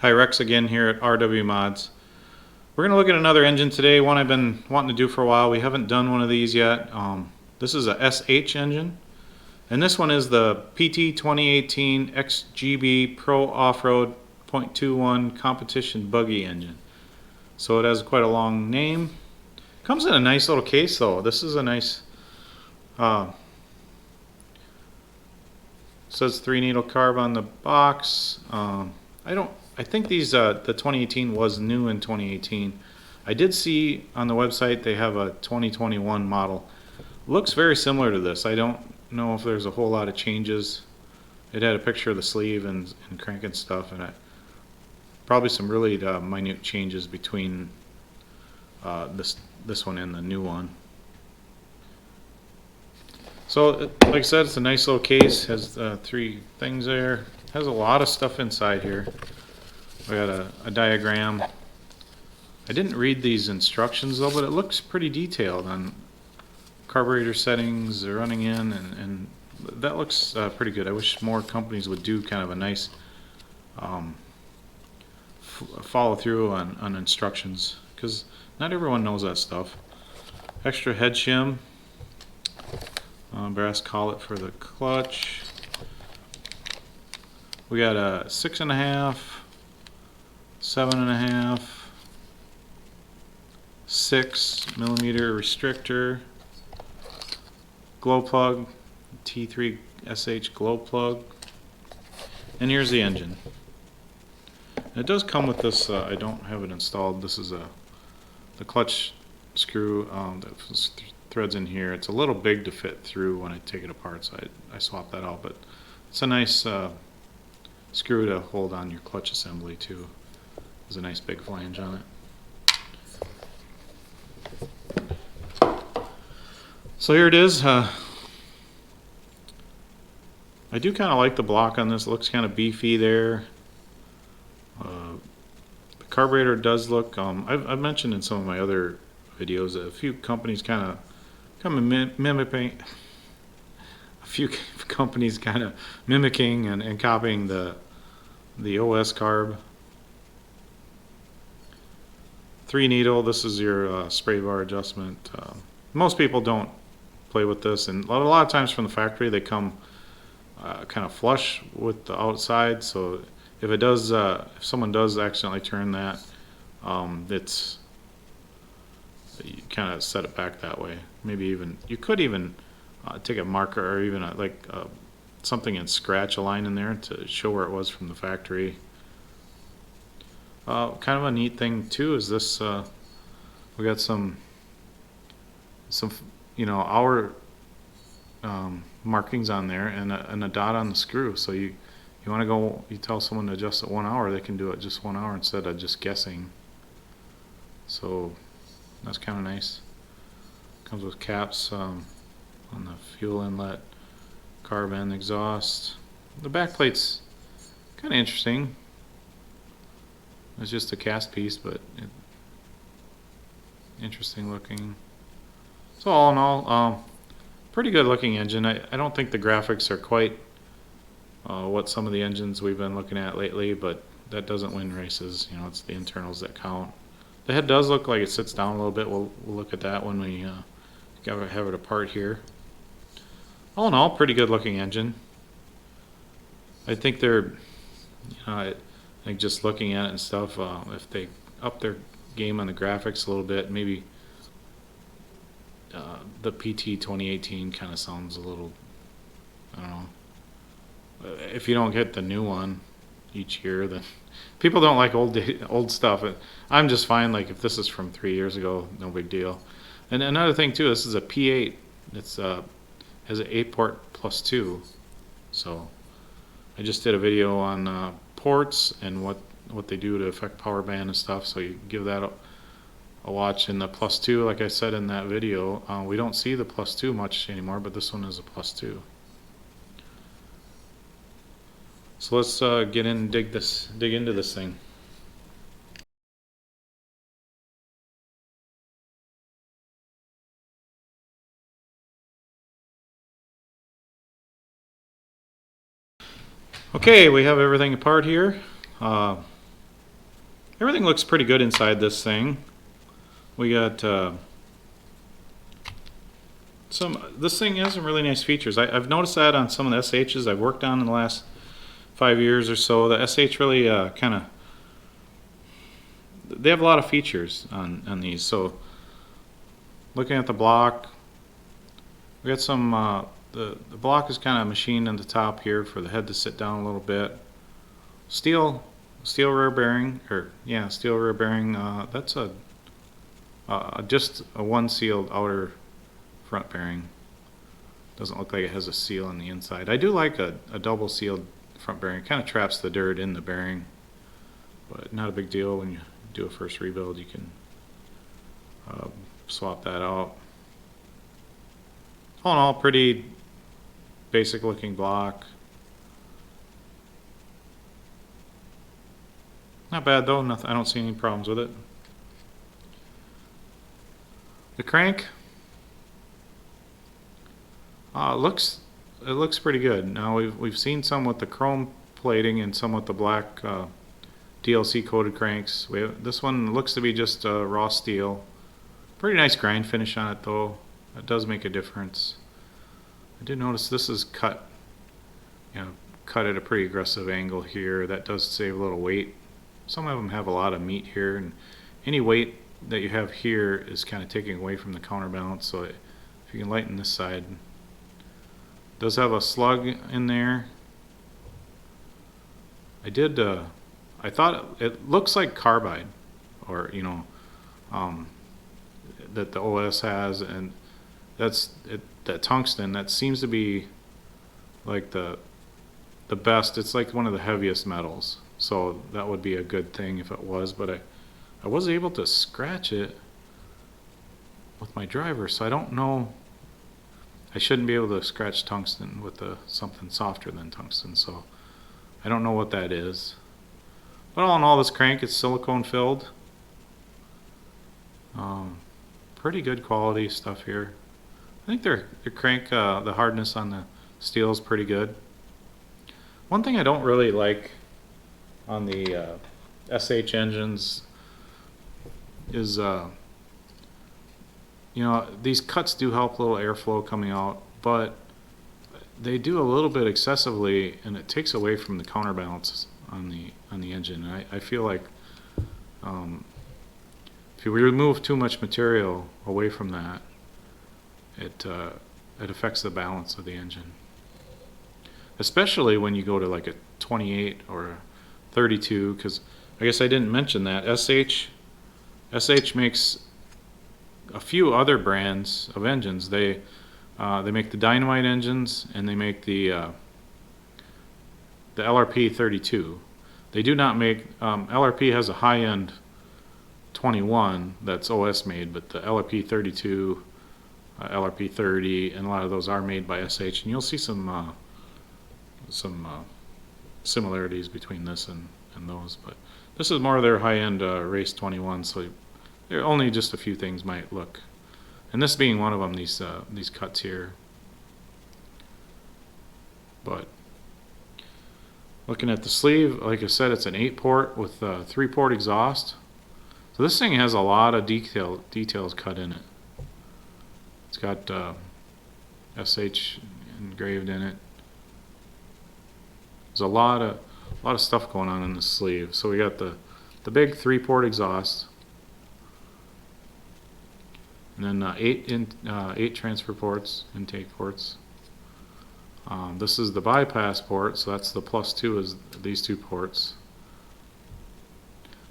Hi, Rex again here at RW Mods. We're going to look at another engine today, one I've been wanting to do for a while. We haven't done one of these yet. This is a SH engine, and this one is the PT 2018 XGB Pro Off-Road .21 Competition Buggy engine. So it has quite a long name. Comes in a nice little case though. This is a nice, says 3-needle carb on the box. I think these the 2018 was new in 2018. I did see on the website they have a 2021 model. Looks very similar to this. I don't know if there's a whole lot of changes. It had a picture of the sleeve and crank and stuff, and probably some really minute changes between this one and the new one. So, like I said, it's a nice little case. Has 3 things there. Has a lot of stuff inside here. We got a diagram. I didn't read these instructions though, but it looks pretty detailed on carburetor settings they're running in, and that looks pretty good. I wish more companies would do kind of a nice follow through on instructions, because not everyone knows that stuff. Extra head shim, brass collet for the clutch. We got a 6.5, 7.5, 6mm restrictor, glow plug, T3 SH glow plug, and here's the engine. And it does come with this. I don't have it installed. This is the clutch screw that threads in here. It's a little big to fit through when I take it apart, so I swapped that out. But it's a nice screw to hold on your clutch assembly too. There's a nice big flange on it. So here it is. I do kind of like the block on this. It looks kind of beefy there. The carburetor does look, I've mentioned in some of my other videos that a few companies kind of mimicking, a few companies kind of mimicking and copying the OS carb. 3-needle, this is your spray bar adjustment. Most people don't play with this, and a lot of times from the factory they come kind of flush with the outside, so if it does, if someone does accidentally turn that, it's, you kind of set it back that way. Maybe even, you could even take a marker or even something and scratch a line in there to show where it was from the factory. Kind of a neat thing too is this, we got some hour markings on there, and a dot on the screw. So you want to go, you tell someone to adjust it 1 hour, they can do it just 1 hour instead of just guessing. So that's kind of nice. Comes with caps on the fuel inlet, carb and exhaust. The back plate's kind of interesting. It's just a cast piece, but interesting looking. So all in all, pretty good looking engine. I don't think the graphics are quite what some of the engines we've been looking at lately, but that doesn't win races. You know, it's the internals that count. The head does look like it sits down a little bit. We'll look at that when we have it apart here. All in all, pretty good looking engine. I think they're, I think just looking at it and stuff, if they up their game on the graphics a little bit, maybe the PT 2018 kind of sounds a little, I don't know. If you don't get the new one each year, then people don't like old stuff. I'm just fine. Like if this is from 3 years ago, no big deal. And another thing too, this is a P8. It's has an 8-port +2. So I just did a video on ports and what they do to affect power band and stuff. So you give that a watch. In the +2, like I said in that video, we don't see the +2 much anymore, but this one is a +2. So let's get in and dig into this thing. Okay, we have everything apart here. everything looks pretty good inside this thing. We got this thing has some really nice features. I've noticed that on some of the SHs I've worked on in the last 5 years or so. The SH really kind of, they have a lot of features on these. So looking at the block, we got some, the block is kind of machined on the top here for the head to sit down a little bit. Steel rear bearing, steel rear bearing. That's just a one sealed outer front bearing. Doesn't look like it has a seal on the inside. I do like a double sealed front bearing. It kind of traps the dirt in the bearing, but not a big deal. When you do a first rebuild, you can swap that out. All in all, pretty basic looking block. Not bad though. Nothing, I don't see any problems with it. The crank, it looks pretty good. Now we've seen some with the chrome plating and some with the black DLC coated cranks. This one looks to be just raw steel. Pretty nice grind finish on it though. That does make a difference. I did notice this is cut at a pretty aggressive angle here. That does save a little weight. Some of them have a lot of meat here, and any weight that you have here is kind of taking away from the counterbalance. So if you can lighten this side, it does have a slug in there. I thought it looks like carbide, or that the OS has, and that tungsten, that seems to be like the best. It's like one of the heaviest metals, so that would be a good thing if it was. But I was able to scratch it with my driver, so I don't know. I shouldn't be able to scratch tungsten with something softer than tungsten, so I don't know what that is. But all in all, this crank is silicone filled. Pretty good quality stuff here. I think their crank, the hardness on the steel is pretty good. One thing I don't really like on the SH engines is these cuts do help a little airflow coming out, but they do a little bit excessively, and it takes away from the counterbalance on the engine. And I feel like if you remove too much material away from that, it affects the balance of the engine. Especially when you go to like a 28 or a 32, because I guess I didn't mention that SH makes a few other brands of engines. They make the Dynamite engines, and they make the LRP 32. They do not make LRP has a high-end 21 that's OS made, but the LRP 32, LRP 30, and a lot of those are made by SH, and you'll see some similarities between this and those. But this is more of their high-end race 21, so there are only just a few things might look, and this being one of them, these cuts here. But looking at the sleeve, like I said, it's an 8-port with a 3-port exhaust. So this thing has a lot of details cut in it. It's got SH engraved in it. There's a lot of stuff going on in the sleeve. So we got the big 3-port exhaust, and then 8 transfer ports, intake ports. This is the bypass port, so that's the +2 is these 2 ports.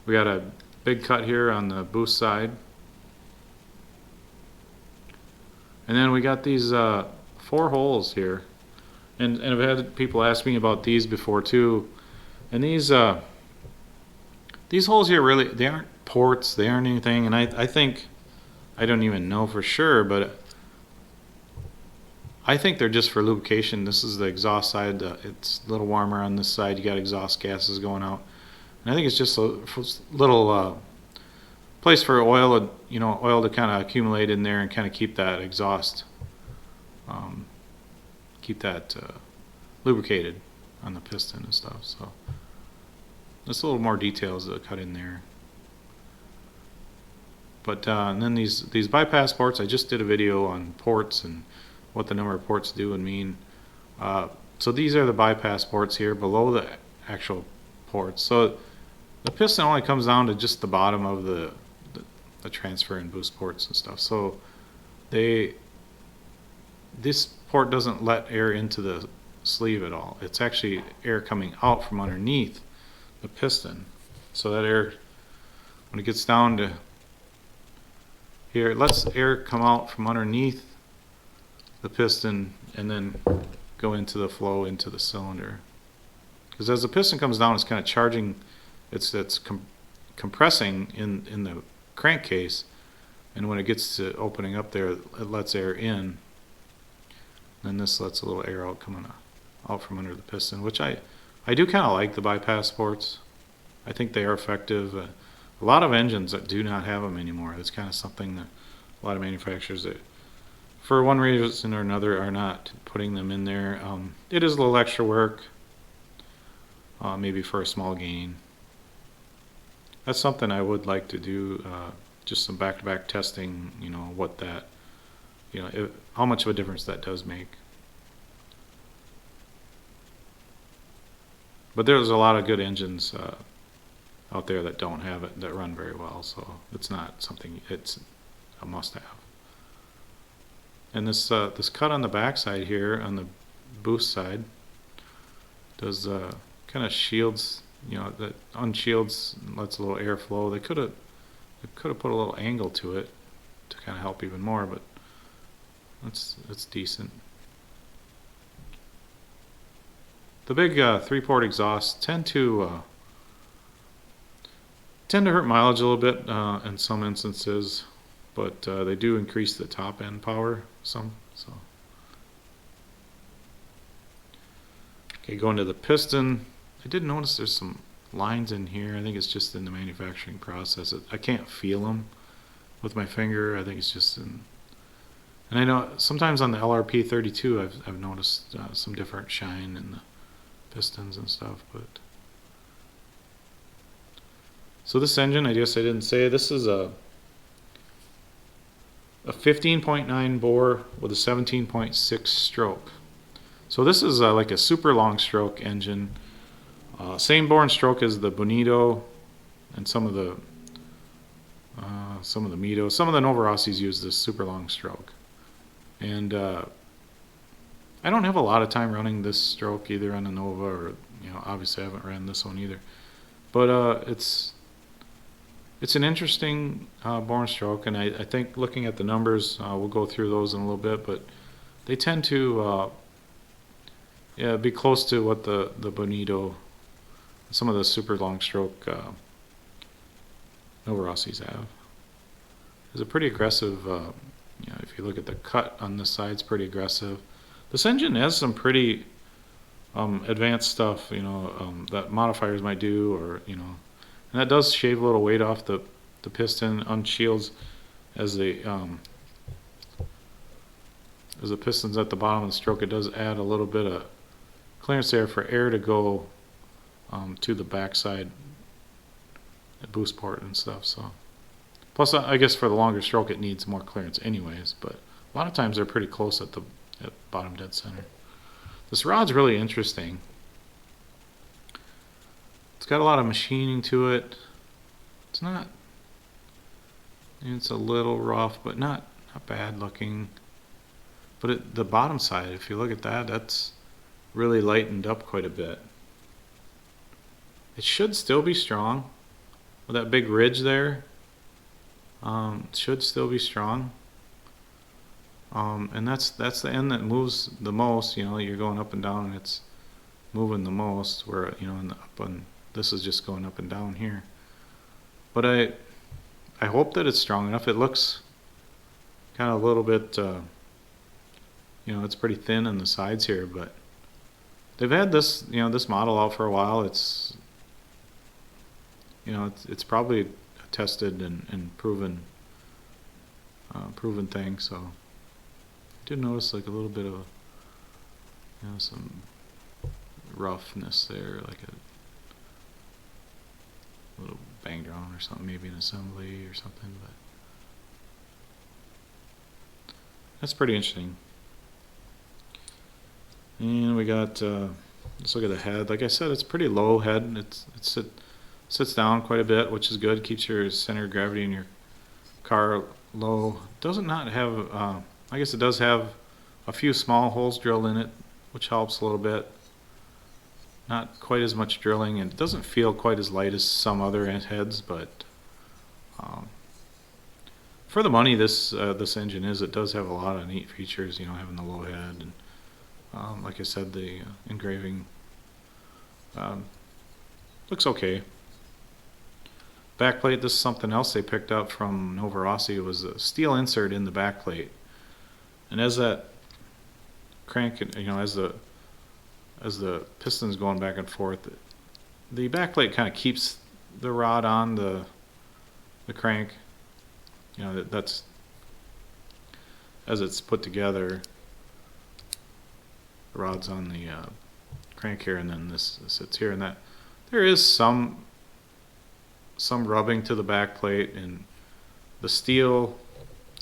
We got a big cut here on the boost side, and then we got these 4 holes here, and I've had people ask me about these before too. And these holes here, really, they aren't ports, they aren't anything, and I think, I don't even know for sure, but I think they're just for lubrication. This is the exhaust side. It's a little warmer on this side. You got exhaust gases going out, and I think it's just a little place for oil to kind of accumulate in there and kind of keep that exhaust, lubricated on the piston and stuff. So just a little more details that cut in there. But and then these bypass ports, I just did a video on ports and what the number of ports do and mean. So these are the bypass ports here below the actual ports. So the piston only comes down to just the bottom of the transfer and boost ports and stuff. So this port doesn't let air into the sleeve at all. It's actually air coming out from underneath the piston. So that air, when it gets down to here, it lets air come out from underneath the piston and then go into the flow into the cylinder. Because as the piston comes down, it's kind of charging, it's compressing in the crankcase, and when it gets to opening up there, it lets air in. And this lets a little air out coming out from under the piston, which I do kind of like the bypass ports. I think they are effective. A lot of engines that do not have them anymore. That's kind of something that a lot of manufacturers that, for one reason or another, are not putting them in there. It is a little extra work, maybe for a small gain. That's something I would like to do. Just some back-to-back testing. You know what that. You know, how much of a difference that does make. But there's a lot of good engines out there that don't have it, that run very well, so it's not something, it's a must-have. And this cut on the back side here, on the boost side, does kind of shields, you know, that unshields and lets a little air flow. They could have put a little angle to it to kind of help even more, but it's decent. The big 3-port exhausts tend to hurt mileage a little bit in some instances, but they do increase the top end power some. So, okay, going to the piston. I did notice there's some lines in here. I think it's just in the manufacturing process. I can't feel them with my finger. I think it's just in. And I know sometimes on the LRP 32, I've noticed some different shine in the pistons and stuff. But so this engine, I guess I didn't say, this is a 15.9 bore with a 17.6 stroke. So this is like a super long stroke engine. Same bore and stroke as the Bonito and some of the Mito. Some of the Novarossis use this super long stroke. And I don't have a lot of time running this stroke either on the Nova, or obviously I haven't ran this one either. But it's an interesting bore and stroke, and I think looking at the numbers, we'll go through those in a little bit, but they tend to be close to what the Bonito, some of the super long stroke Novarossis have. It's a pretty aggressive. If you look at the cut on this side, it's pretty aggressive. This engine has some pretty advanced stuff, that modifiers might do, or and that does shave a little weight off the piston, unshields as the piston's at the bottom of the stroke. It does add a little bit of clearance there for air to go to the backside boost port and stuff. So. Plus, I guess for the longer stroke, it needs more clearance anyways, but a lot of times they're pretty close at the bottom dead center. This rod's really interesting. It's got a lot of machining to it. It's not, it's a little rough, but not bad looking. But the bottom side, if you look at that, that's really lightened up quite a bit. It should still be strong with that big ridge there. It should still be strong, and that's the end that moves the most. You're going up and down, and it's moving the most. Where in the up, and this is just going up and down here. But I hope that it's strong enough. It looks kind of a little bit, it's pretty thin on the sides here, but they've had this this model out for a while. It's it's probably tested and proven thing. So I did notice like a little bit of some roughness there, like a little banged on or something, maybe an assembly or something. But that's pretty interesting. And we got, let's look at the head. Like I said, it's pretty low head. It sits down quite a bit, which is good. Keeps your center of gravity in your car low. Does not have, I guess it does have a few small holes drilled in it, which helps a little bit. Not quite as much drilling, and it doesn't feel quite as light as some other heads, but for the money this engine is, it does have a lot of neat features, you know, having the low head, and like I said, the engraving looks okay. Backplate, this is something else they picked up from Nova Rossi. It was a steel insert in the backplate, and as that crank, you know, as the piston's going back and forth, the backplate kind of keeps the rod on the crank. You know, that's as it's put together. The rod's on the crank here, and then this sits here, and that there is some rubbing to the backplate, and the steel,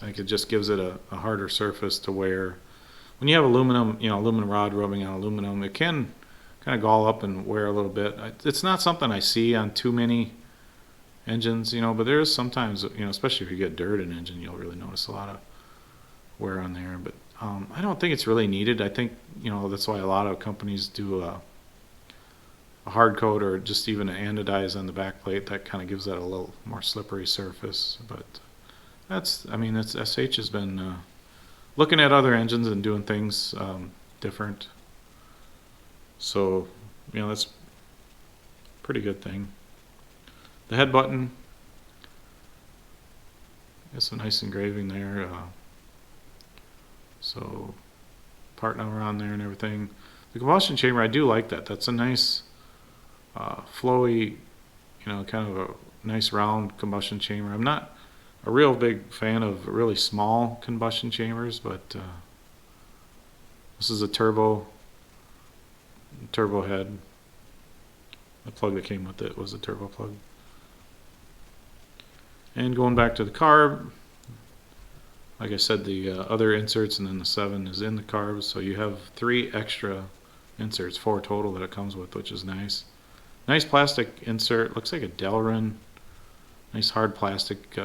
I think it just gives it a harder surface to wear. When you have aluminum, you know, aluminum rod rubbing on aluminum, it can kind of gall up and wear a little bit. It's not something I see on too many engines, you know, but there is sometimes, you know, especially if you get dirt in an engine, you'll really notice a lot of wear on there. But I don't think it's really needed. I think, you know, that's why a lot of companies do a hard coat or just even an anodize on the back plate. That kind of gives that a little more slippery surface. But that's, I mean, that's, SH has been looking at other engines and doing things different. So, you know, that's a pretty good thing. The head button, it's a nice engraving there. So, part number on there and everything. The combustion chamber, I do like that. That's a nice, flowy, you know, kind of a nice round combustion chamber. I'm not a real big fan of really small combustion chambers, but this is a turbo head. The plug that came with it was a turbo plug. And going back to the carb, like I said, the other inserts and then the 7 is in the carbs, so you have 3 extra inserts, 4 total that it comes with, which is nice. Nice plastic insert, looks like a Delrin. Nice hard plastic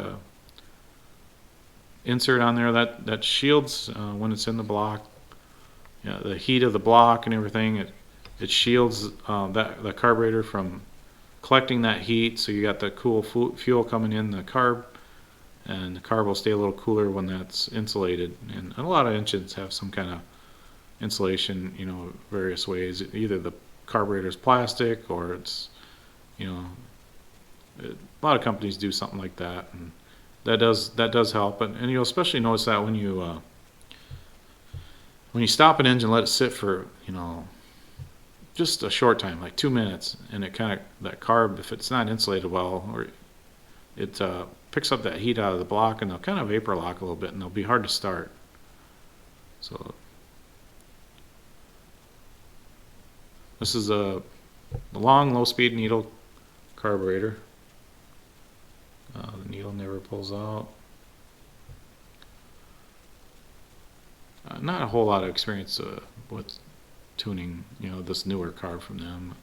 insert on there that shields when it's in the block. You know, the heat of the block and everything. It shields the carburetor from collecting that heat, so you got the cool fuel coming in the carb, and the carb will stay a little cooler when that's insulated. And a lot of engines have some kind of insulation, you know, various ways. Either the carburetor's plastic or it's, you know, a lot of companies do something like that, and that does help. And you'll especially notice that when you stop an engine, let it sit for, you know, just a short time, like 2 minutes, and it kind of, that carb, if it's not insulated well, or it picks up that heat out of the block, and they'll kind of vapor lock a little bit, and they'll be hard to start. So this is a long low-speed needle carburetor. The needle never pulls out. Not a whole lot of experience with tuning, you know, this newer carb from them,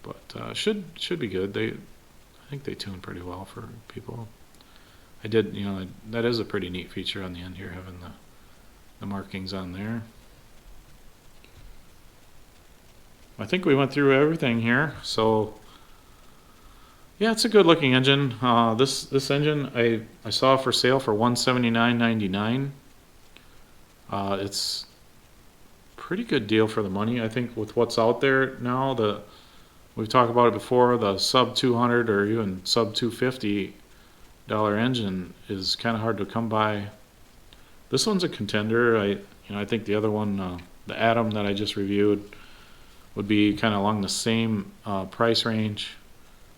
but should be good. I think they tune pretty well for people. I did, you know, that is a pretty neat feature on the end here, having the markings on there. I think we went through everything here. So yeah, it's a good looking engine. This engine I saw for sale for $179.99. It's pretty good deal for the money. I think with what's out there now, we've talked about it before, the sub 200 or even sub $250 engine is kind of hard to come by. This one's a contender. I think the other one, the Atom that I just reviewed, would be kind of along the same price range.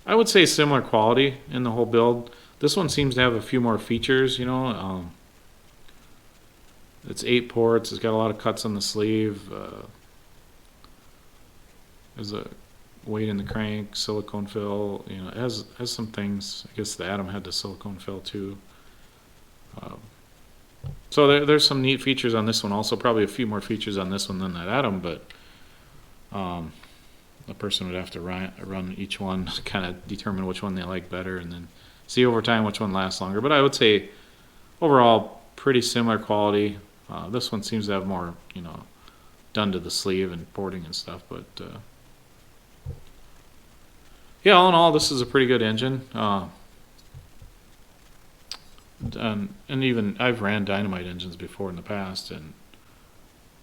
I would say similar quality in the whole build. This one seems to have a few more features, you know. It's 8 ports. It's got a lot of cuts on the sleeve. There's a weight in the crank, silicone fill. You know, it has some things. I guess the Atom had the silicone fill too. So there's some neat features on this one. Also, probably a few more features on this one than that Atom, but the person would have to run each one, kind of determine which one they like better, and then see over time which one lasts longer. But I would say overall pretty similar quality. This one seems to have more, done to the sleeve and boarding and stuff. But yeah, all in all, this is a pretty good engine. And even I've ran Dynamite engines before in the past, and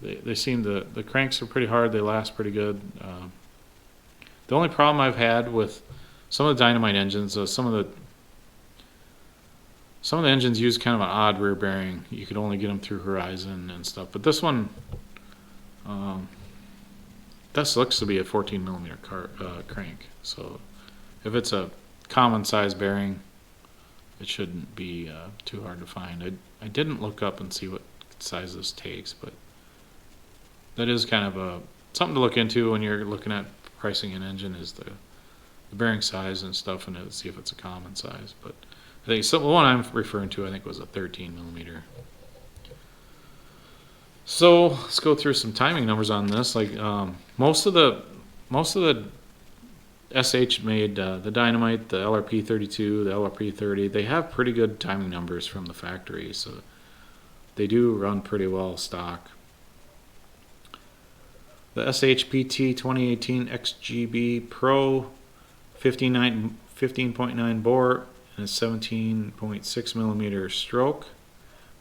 they seem the cranks are pretty hard. They last pretty good. The only problem I've had with some of the Dynamite engines, some of the engines use kind of an odd rear bearing. You could only get them through Horizon and stuff. But this one, this looks to be a 14 millimeter crank. So if it's a common size bearing, it shouldn't be too hard to find. I didn't look up and see what size this takes, but that is kind of something to look into when you're looking at pricing an engine, is the bearing size and stuff, and see if it's a common size. But I think the one I'm referring to, I think, was a 13 millimeter. So let's go through some timing numbers on this. Like most of the SH made the Dynamite, the LRP 32, the LRP 30. They have pretty good timing numbers from the factory, so they do run pretty well stock. The SHPT 2018 XGB Pro 15.9 bore and a 17.6 millimeter stroke.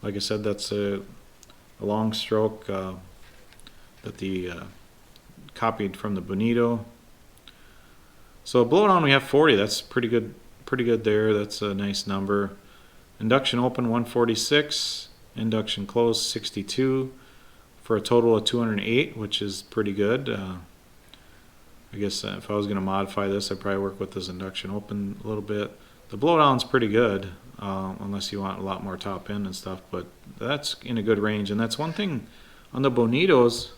Like I said, that's a long stroke that the copied from the Bonito. So blowdown we have 40. That's pretty good there. That's a nice number. Induction open 146, induction close 62, for a total of 208, which is pretty good. I guess if I was going to modify this, I'd probably work with this induction open a little bit. The blowdown's pretty good, unless you want a lot more top end and stuff, but that's in a good range. And that's one thing on the Bonitos.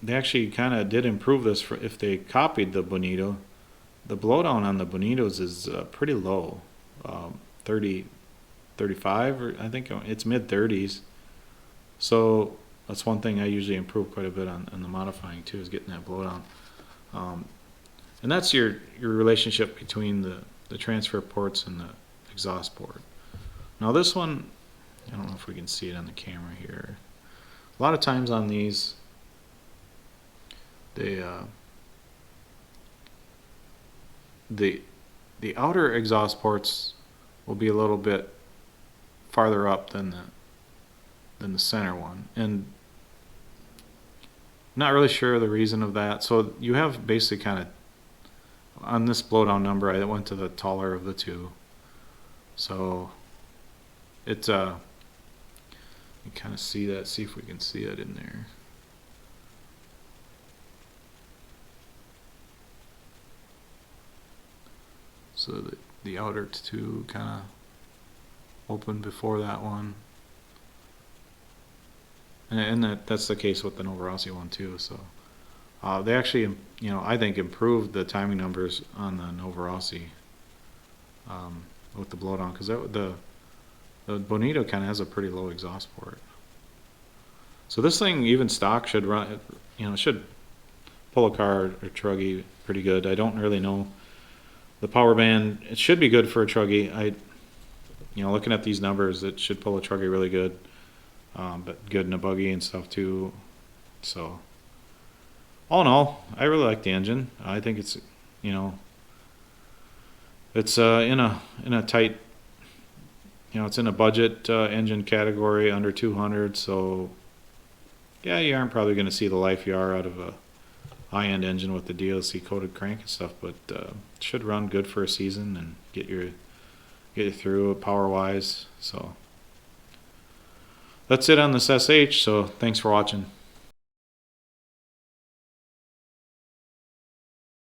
They actually kind of did improve this. If they copied the Bonito, the blowdown on the Bonitos is pretty low, 30, 35, or I think it's mid 30s. So that's one thing I usually improve quite a bit on the modifying too, is getting that blowdown. And that's your relationship between the transfer ports and the exhaust port. Now this one, I don't know if we can see it on the camera here. A lot of times on these, the outer exhaust ports will be a little bit farther up than the center one, and not really sure the reason of that. So you have basically kind of on this blowdown number, I went to the taller of the two, so it's you kind of see that. See if we can see it in there. So the outer two kind of open before that one. And that's the case with the Novorossi one too. So they actually, I think improved the timing numbers on the Novorossi with the blowdown, because the Bonito kind of has a pretty low exhaust port. So this thing, even stock, should run. Should pull a car or truggy pretty good. I don't really know the power band. It should be good for a truggy. Looking at these numbers, it should pull a truggy really good. But good in a buggy and stuff too. So all in all, I really like the engine. I think it's it's in a tight, it's in a budget engine category under 200. So yeah, you aren't probably going to see the life you are out of a high-end engine with the DLC coated crank and stuff, but it should run good for a season and get you through power wise. So that's it on this SH, so thanks for watching.